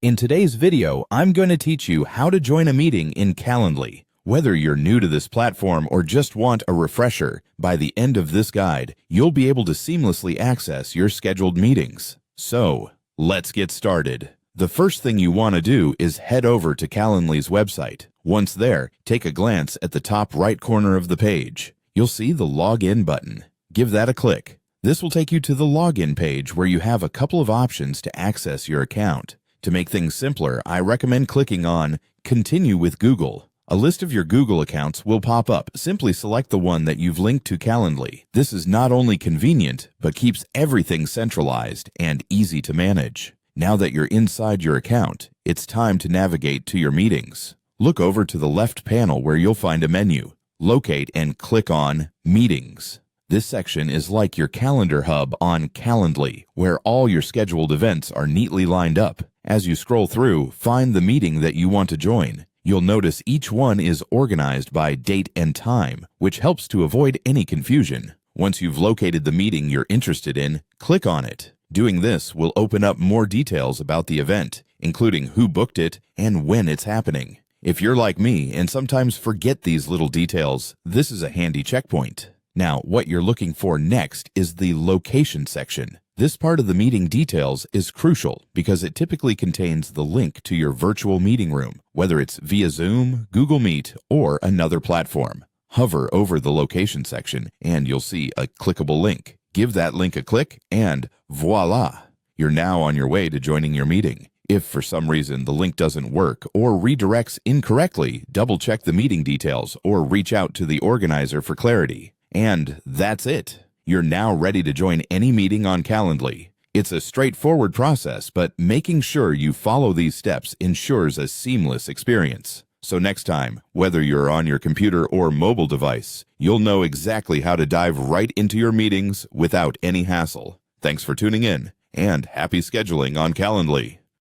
In today's video, I'm going to teach you how to join a meeting in Calendly. Whether you're new to this platform or just want a refresher, by the end of this guide, you'll be able to seamlessly access your scheduled meetings. So, let's get started. The first thing you want to do is head over to Calendly's website. Once there, take a glance at the top right corner of the page. You'll see the Login button. Give that a click. This will take you to the Login page where you have a couple of options to access your account. To make things simpler, I recommend clicking on Continue with Google. A list of your Google accounts will pop up. Simply select the one that you've linked to Calendly. This is not only convenient, but keeps everything centralized and easy to manage. Now that you're inside your account, it's time to navigate to your meetings. Look over to the left panel where you'll find a menu. Locate and click on Meetings. This section is like your calendar hub on Calendly, where all your scheduled events are neatly lined up. As you scroll through, find the meeting that you want to join. You'll notice each one is organized by date and time, which helps to avoid any confusion. Once you've located the meeting you're interested in, click on it. Doing this will open up more details about the event, including who booked it and when it's happening. If you're like me and sometimes forget these little details, this is a handy checkpoint. Now, what you're looking for next is the location section. This part of the meeting details is crucial because it typically contains the link to your virtual meeting room, whether it's via Zoom, Google Meet, or another platform. Hover over the location section and you'll see a clickable link. Give that link a click and voila! You're now on your way to joining your meeting. If for some reason the link doesn't work or redirects incorrectly, double-check the meeting details or reach out to the organizer for clarity. And that's it. You're now ready to join any meeting on Calendly. It's a straightforward process, but making sure you follow these steps ensures a seamless experience. So next time, whether you're on your computer or mobile device, you'll know exactly how to dive right into your meetings without any hassle. Thanks for tuning in, and happy scheduling on Calendly.